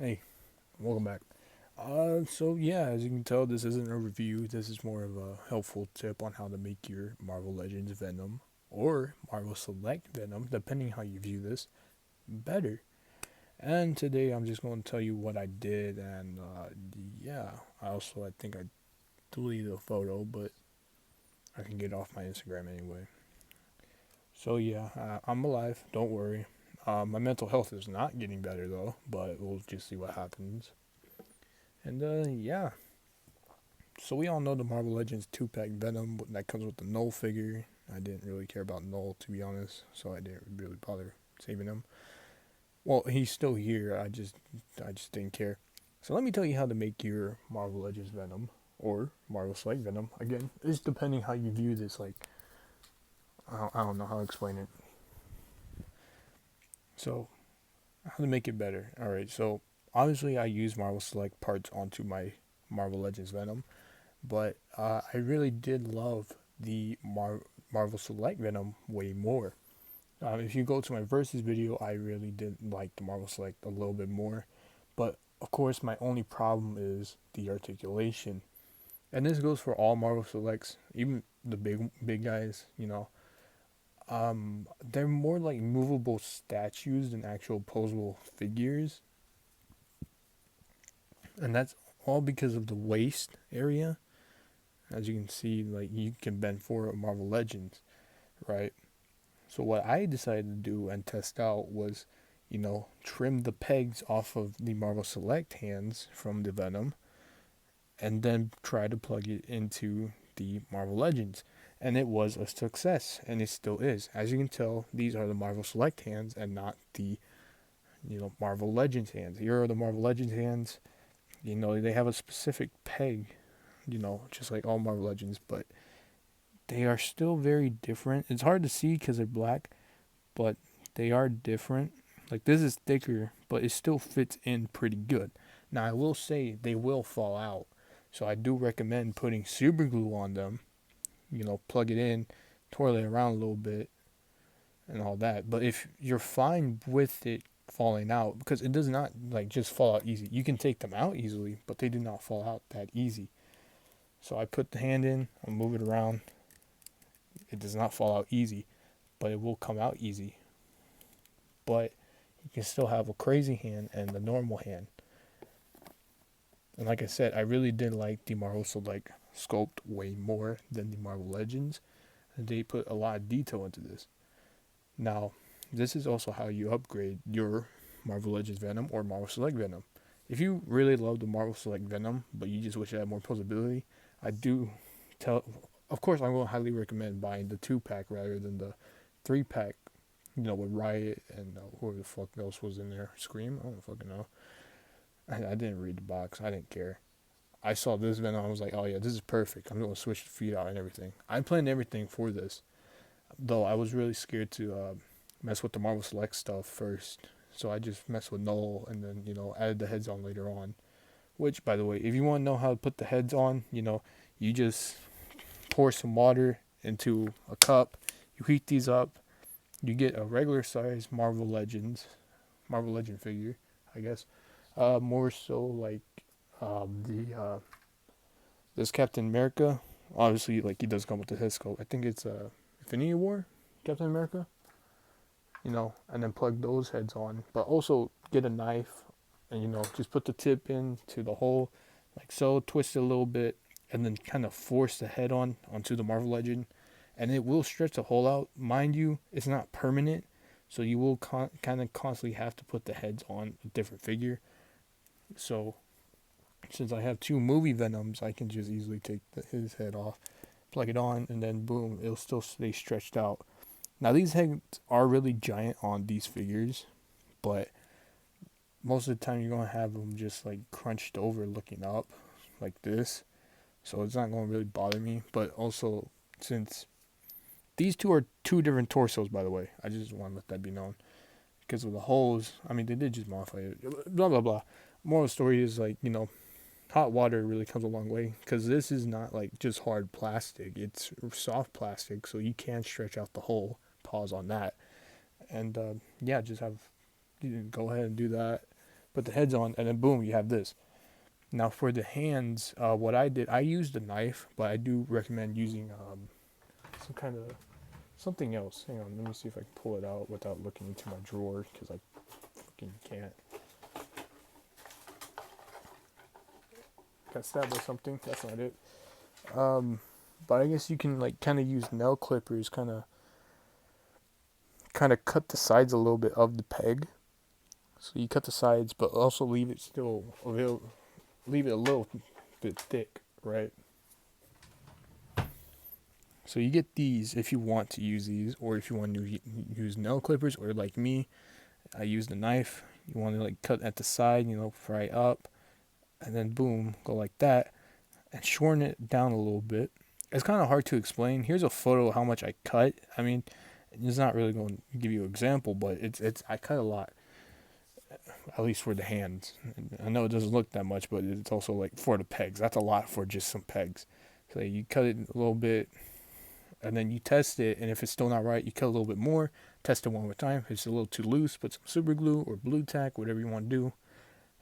Hey, welcome back. So yeah, as you can tell, this isn't a review. This is more of a helpful tip on how to make your Marvel Legends Venom or Marvel Select Venom, depending how you view this, better. And today I'm just going to tell you what I did, and yeah, I think I deleted a photo, but I can get off my Instagram anyway. So yeah, I'm alive. Don't worry. My mental health is not getting better though, but we'll just see what happens. And yeah, so we all know the Marvel Legends 2-pack Venom that comes with the Null figure. I didn't really care about Null, to be honest, so I didn't really bother saving him. Well, he's still here. I just didn't care. So let me tell you how to make your Marvel Legends Venom or Marvel Select Venom. Again, it's depending how you view this. Like I don't know how to explain it. So how to make it better? All right. So obviously I use Marvel Select parts onto my Marvel Legends Venom. But I really did love the Marvel Select Venom way more. If you go to my versus video, I really did like the Marvel Select a little bit more. But of course, my only problem is the articulation, and this goes for all Marvel Selects, even the big guys. They're more like movable statues than actual posable figures, and that's all because of the waist area. As you can see, like you can bend forward Marvel Legends, right? So what I decided to do and test out was, trim the pegs off of the Marvel Select hands from the Venom, and then try to plug it into the Marvel Legends. And it was a success, and it still is. As you can tell, these are the Marvel Select hands and not the, Marvel Legends hands. Here are the Marvel Legends hands. They have a specific peg, just like all Marvel Legends, but they are still very different. It's hard to see because they're black, but they are different. Like this is thicker, but it still fits in pretty good. Now I will say they will fall out, so I do recommend putting super glue on them. Plug it in, twirl it around a little bit, and all that. But if you're fine with it falling out, because it does not like just fall out easy. You can take them out easily, but they do not fall out that easy. So I put the hand in, I'll move it around. It does not fall out easy, but it will come out easy. But you can still have a crazy hand and the normal hand. And like I said, I really did like the Marvel Select sculpt way more than the Marvel Legends. They put a lot of detail into this. Now, this is also how you upgrade your Marvel Legends Venom or Marvel Select Venom. If you really love the Marvel Select Venom, but you just wish it had more posability, I do tell. Of course, I will highly recommend buying the 2-pack rather than the 3-pack. With Riot and whoever the fuck else was in there. Scream? I don't fucking know. I didn't read the box. I didn't care. I saw this Venom. I was like, oh yeah, this is perfect. I'm gonna switch the feet out and everything. I planned everything for this, though I was really scared to mess with the Marvel Select stuff first. So I just messed with Null and then added the heads on later on. Which, by the way, if you want to know how to put the heads on, you just pour some water into a cup. You heat these up. You get a regular size Marvel Legend figure, I guess. More so like the this Captain America. Obviously, like he does come with the head sculpt. I think it's Infinity War, Captain America. And then plug those heads on. But also get a knife, and just put the tip into the hole, like so. Twist it a little bit, and then kind of force the head onto the Marvel Legend, and it will stretch the hole out. Mind you, it's not permanent, so you will kind of constantly have to put the heads on a different figure. So since I have two movie Venoms, I can just easily take his head off, plug it on, and then boom, it'll still stay stretched out. Now these heads are really giant on these figures, but most of the time you're gonna have them just like crunched over, looking up like this. So it's not gonna really bother me. But also, since these two are two different torsos, by the way, I just want to let that be known. Because of the holes, I mean, they did just modify it. Blah blah blah. Moral of the story is like hot water really comes a long way because this is not like just hard plastic, it's soft plastic, so you can stretch out the hole. Pause on that. And yeah, just have go ahead and do that. put the heads on, and then boom, you have this. Now for the hands, what I did, I used a knife, but I do recommend using some kind of something else. Hang on, let me see if I can pull it out without looking into my drawer, because I fucking can't. Got stabbed by something. That's not it. But I guess you can like kind of use nail clippers, kind of cut the sides a little bit of the peg. So you cut the sides, but also leave it leave it a little bit thick, right? So you get these if you want to use these, or if you want to use nail clippers, or like me, I use the knife. You want to like cut at the side, fry up, and then boom, go like that, and shorten it down a little bit. It's kind of hard to explain. Here's a photo of how much I cut. I mean, it's not really going to give you an example, but it's I cut a lot, at least for the hands. I know it doesn't look that much, but it's also like for the pegs. That's a lot for just some pegs. So you cut it a little bit, and then you test it, and if it's still not right, you cut a little bit more, test it one more time. If it's a little too loose, put some super glue or blue tack, whatever you want to do,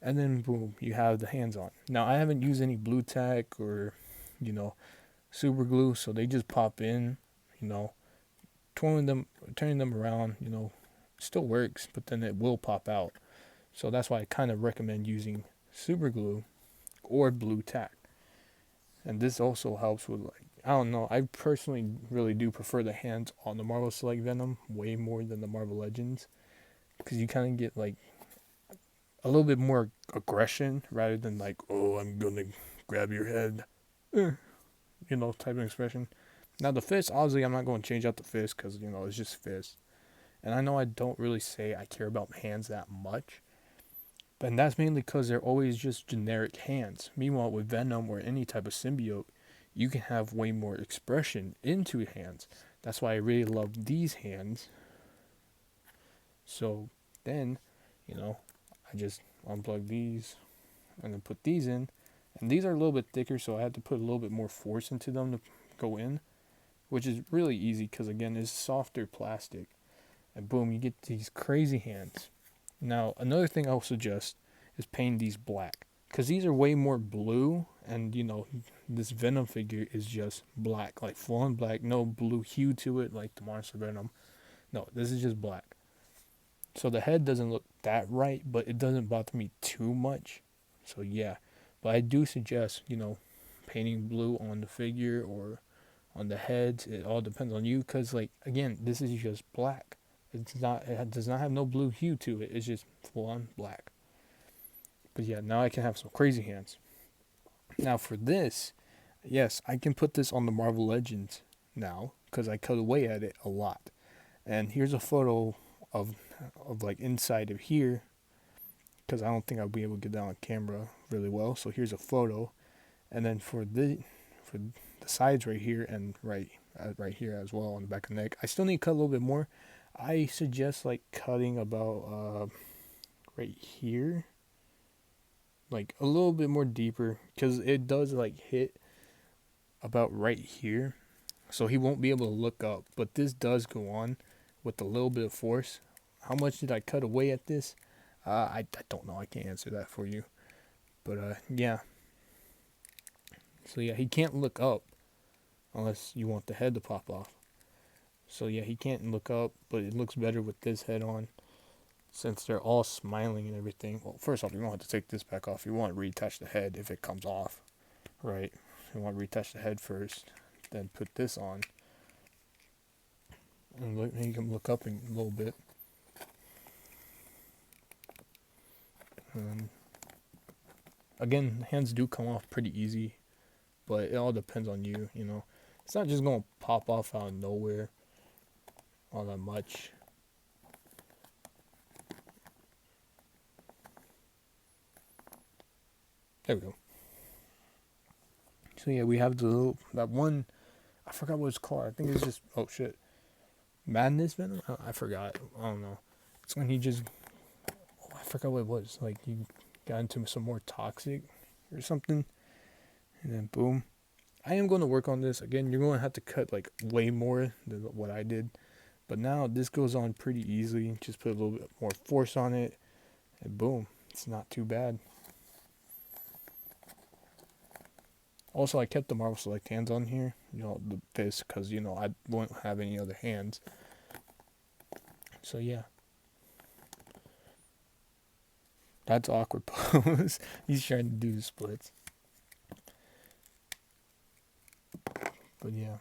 and then boom, you have the hands on. Now I haven't used any blue tack or, super glue, so they just pop in, turning them around, still works, but then it will pop out. So that's why I kind of recommend using super glue or blue tack. And this also helps with like, I don't know, I personally really do prefer the hands on the Marvel Select Venom way more than the Marvel Legends, because you kind of get like a little bit more aggression rather than like, oh, I'm gonna grab your head, type of expression. Now the fist, obviously I'm not going to change out the fist, because it's just fist. And I know I don't really say I care about hands that much, and that's mainly because they're always just generic hands. Meanwhile, with Venom or any type of symbiote, you can have way more expression into hands. That's why I really love these hands. So then, I just unplug these and then put these in. And these are a little bit thicker, so I had to put a little bit more force into them to go in, which is really easy because, again, it's softer plastic. And boom, you get these crazy hands. Now, another thing I'll suggest is painting these black, because these are way more blue, and this Venom figure is just black, like full on black, no blue hue to it like the Monster Venom. No, this is just black. So the head doesn't look that right, but it doesn't bother me too much. So yeah, but I do suggest, painting blue on the figure or on the heads. It all depends on you, because like, again, this is just black. It does not have no blue hue to it. It's just full on black. But yeah, now I can have some crazy hands. Now for this, yes, I can put this on the Marvel Legends now, because I cut away at it a lot. And here's a photo of like inside of here, because I don't think I'll be able to get that on camera really well. So here's a photo, and then for the sides right here and right here as well on the back of the neck, I still need to cut a little bit more. I suggest like cutting about right here, like a little bit more deeper, because it does like hit about right here, so he won't be able to look up. But this does go on with a little bit of force. How much did I cut away at this? I don't know. I can't answer that for you. But yeah. So yeah, he can't look up unless you want the head to pop off. So yeah, he can't look up, but it looks better with this head on, since they're all smiling and everything. Well, first off, you don't have to take this back off. You want to retouch the head if it comes off, right? You want to retouch the head first, then put this on, and make him look up a little bit. Again, hands do come off pretty easy, but it all depends on you. It's not just gonna pop off out of nowhere all that much. There we go. So yeah, we have that one. I forgot what it's called. I think it's just Madness Venom. I forgot. I don't know. It's when he just. I forgot what it was. Like he got into some more toxic or something, and then boom. I am going to work on this again. You're going to have to cut like way more than what I did, but now this goes on pretty easily. Just put a little bit more force on it, and boom. it's not too bad. Also, I kept the Marvel Select hands on here, this, because, I won't have any other hands. So, yeah. That's awkward pose. He's trying to do the splits. But, yeah.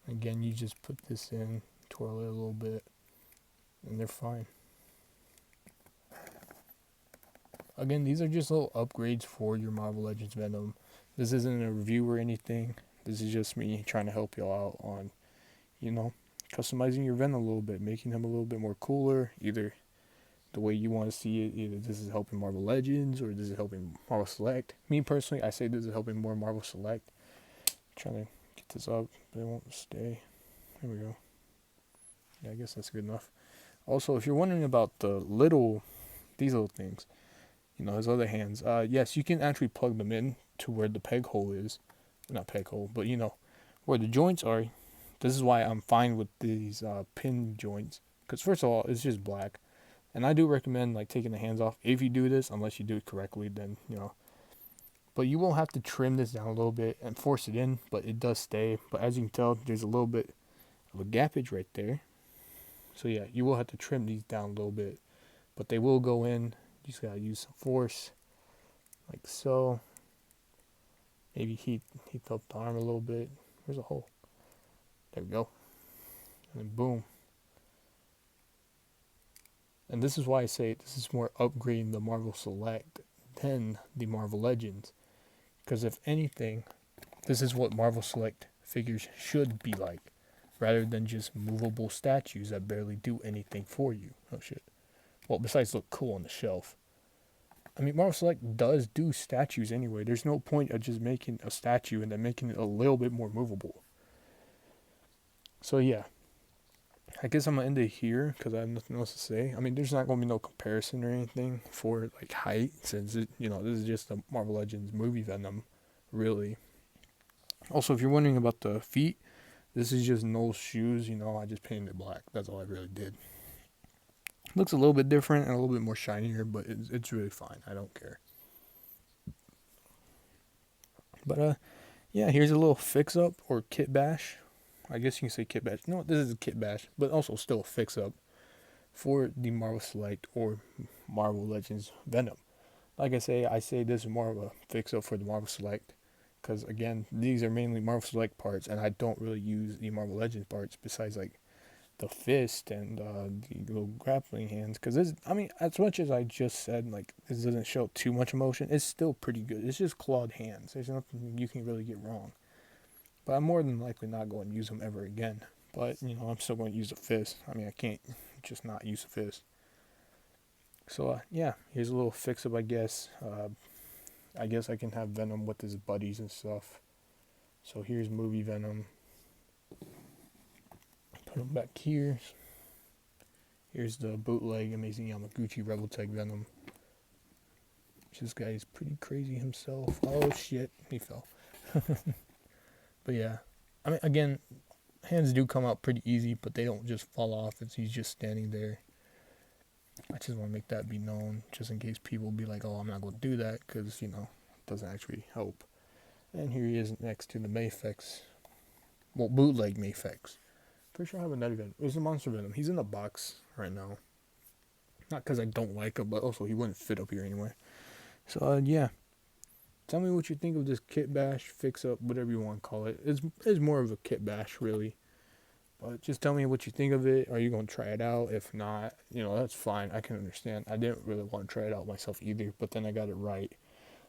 Again, you just put this in, twirl it a little bit, and they're fine. Again, these are just little upgrades for your Marvel Legends Venom. This isn't a review or anything. This is just me trying to help y'all out on, customizing your Venom a little bit, making him a little bit more cooler, either the way you want to see it. Either this is helping Marvel Legends or this is helping Marvel Select. Me personally, I say this is helping more Marvel Select. Trying to get this up, but it won't stay. There we go. Yeah, I guess that's good enough. Also, if you're wondering about these little things, his other hands, yes, you can actually plug them in to where the peg hole is. Not peg hole, but where the joints are. This is why I'm fine with these pin joints. Because first of all, it's just black. And I do recommend taking the hands off if you do this, unless you do it correctly, then, But you will have to trim this down a little bit and force it in, but it does stay. But as you can tell, there's a little bit of a gappage right there. So yeah, you will have to trim these down a little bit. But they will go in. You just gotta use some force, like so. Maybe heat up the arm a little bit. There's a hole. There we go. And then boom. And this is why I say this is more upgrading the Marvel Select than the Marvel Legends. Because if anything, this is what Marvel Select figures should be like, rather than just movable statues that barely do anything for you. Oh shit. Well, besides look cool on the shelf. I mean, Marvel Select does do statues anyway. There's no point of just making a statue and then making it a little bit more movable. So yeah. I guess I'm going to end it here because I have nothing else to say. I mean, there's not going to be no comparison or anything for height, since this is just a Marvel Legends movie Venom, really. Also, if you're wondering about the feet, this is just Noel's shoes. I just painted it black. That's all I really did. Looks a little bit different and a little bit more shinier, but it's really fine. I don't care. But yeah, here's a little fix-up or Kitbash. I guess you can say Kitbash. No, this is a Kitbash, but also still a fix-up for the Marvel Select or Marvel Legends Venom. Like I say this is more of a fix-up for the Marvel Select, because again, these are mainly Marvel Select parts, and I don't really use the Marvel Legends parts besides the fist and the little grappling hands. Because as much as I just said, this doesn't show too much emotion, it's still pretty good. It's just clawed hands. There's nothing you can really get wrong. But I'm more than likely not going to use them ever again. But, I'm still going to use a fist. I can't just not use a fist. So, yeah, here's a little fix-up, I guess. I guess I can have Venom with his buddies and stuff. So here's movie Venom. Put him back here. Here's the bootleg Amazing Yamaguchi Rebel Tech Venom. This guy is pretty crazy himself. Oh, shit. He fell. But yeah, again, hands do come out pretty easy, but they don't just fall off if he's just standing there. I just want to make that be known, just in case people be like, oh, I'm not going to do that, because, it doesn't actually help. And here he is next to the Mayfex. Well, bootleg Mayfex. Pretty sure I have another Venom. It was a Monster Venom. He's in the box right now. Not because I don't like him, but also he wouldn't fit up here anyway. So, yeah. Tell me what you think of this Kitbash, fix-up, whatever you want to call it. It's more of a Kitbash, really. But just tell me what you think of it. Are you going to try it out? If not, that's fine. I can understand. I didn't really want to try it out myself either, but then I got it right.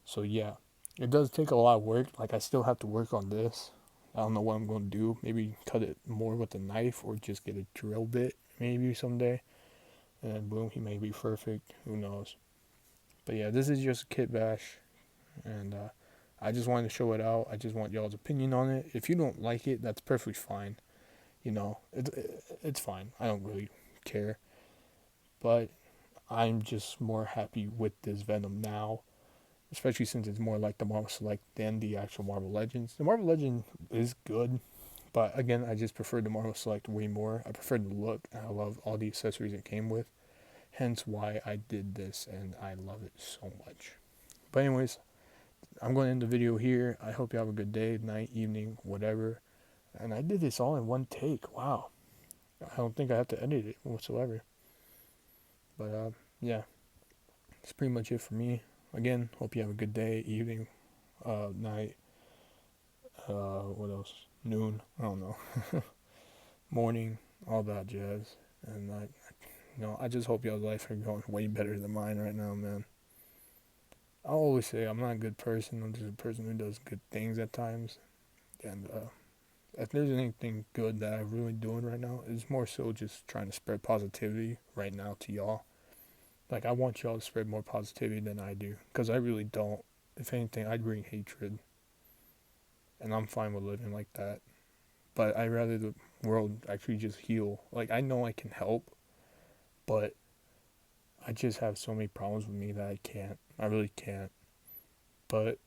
So, yeah. It does take a lot of work. I still have to work on this. I don't know what I'm going to do. Maybe cut it more with a knife or just get a drill bit maybe someday. And then, boom, he may be perfect. Who knows? But, yeah, this is just a Kitbash. And I just wanted to show it out. I just want y'all's opinion on it. If you don't like it, that's perfectly fine. It's fine. I don't really care. But I'm just more happy with this Venom now. Especially since it's more like the Marvel Select than the actual Marvel Legends. The Marvel Legend is good. But again, I just prefer the Marvel Select way more. I prefer the look. And I love all the accessories it came with. Hence why I did this, and I love it so much. But anyways, I'm going to end the video here. I hope you have a good day, night, evening, whatever. And I did this all in one take. Wow. I don't think I have to edit it whatsoever. But yeah, that's pretty much it for me. Again, hope you have a good day, evening, night, what else? Noon, I don't know. Morning, all that jazz. And I just hope y'all's life are going way better than mine right now, man. I always say I'm not a good person. I'm just a person who does good things at times. And if there's anything good that I'm really doing right now, it's more so just trying to spread positivity right now to y'all. Like, I want y'all to spread more positivity than I do, because I really don't. If anything, I'd bring hatred, and I'm fine with living like that. But I'd rather the world actually just heal. Like, I know I can help, but I just have so many problems with me that I can't. I really can't. But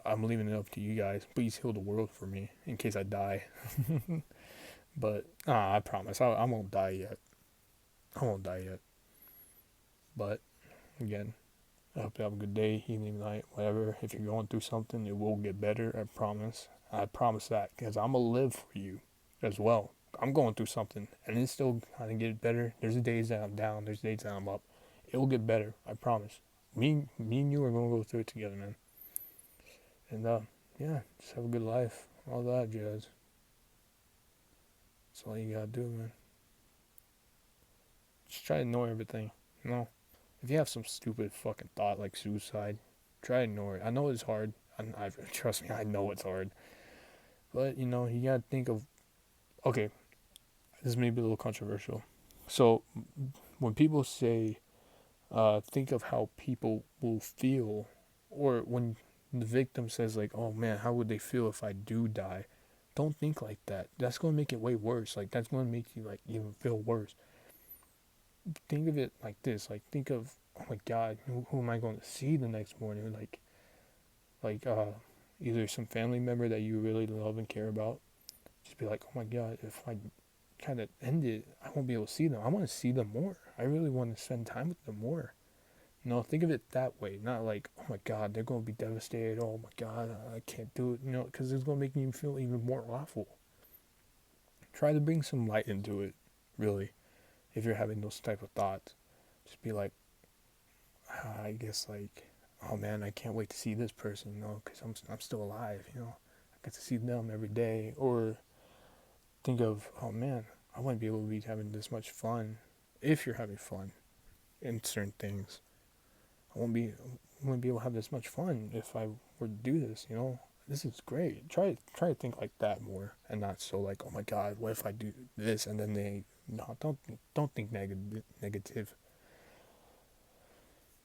I'm leaving it up to you guys. Please heal the world for me in case I die. But I promise I won't die yet. I won't die yet. But again, I hope you have a good day, evening, night, whatever. If you're going through something, it will get better. I promise. I promise that, because I'm gonna live for you as well. I'm going through something, and it's still kind of get better. There's days that I'm down. There's days that I'm up. It will get better. I promise. Me and you are gonna go through it together, man. And yeah, just have a good life. All that jazz. That's all you gotta do, man. Just try to ignore everything. You know, if you have some stupid fucking thought like suicide, try to ignore it. I know it's hard. Trust me, I know it's hard. But you gotta think of. Okay, this may be a little controversial. So when people say, think of how people will feel, or when the victim says like, "Oh man, how would they feel if I do die?" Don't think like that. That's gonna make it way worse. Like, that's gonna make you like even feel worse. Think of it like this. Like, think of, oh my God, who am I going to see the next morning? Like either some family member that you really love and care about. Just be like, oh my God, if I kind of end it, I won't be able to see them. I want to see them more. I really want to spend time with them more. Think of it that way. Not like, oh my God, they're going to be devastated. Oh my God, I can't do it. Because it's going to make you feel even more awful. Try to bring some light into it, really, if you're having those type of thoughts. Just be like, I guess like, oh man, I can't wait to see this person, because I'm still alive, I get to see them every day. Or think of, oh man, I wouldn't be able to be having this much fun if you're having fun in certain things. I wouldn't be able to have this much fun if I were to do this. This is great. Try to think like that more, and not so like, oh my God, what if I do this and then they no, don't think negative.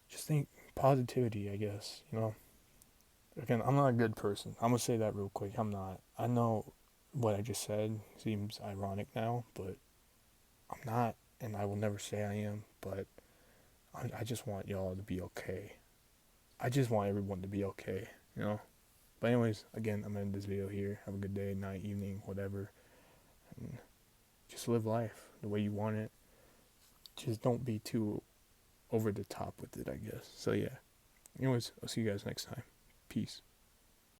Just think positivity, I guess. Again, I'm not a good person. I'm gonna say that real quick. I'm not. I know what I just said seems ironic now, but I'm not, and I will never say I am. But I just want y'all to be okay. I just want everyone to be okay. But anyways, again, I'm gonna end this video here. Have a good day, night, evening, whatever, and just live life the way you want it. Just don't be too over the top with it, I guess. So yeah. Anyways, I'll see you guys next time. Peace.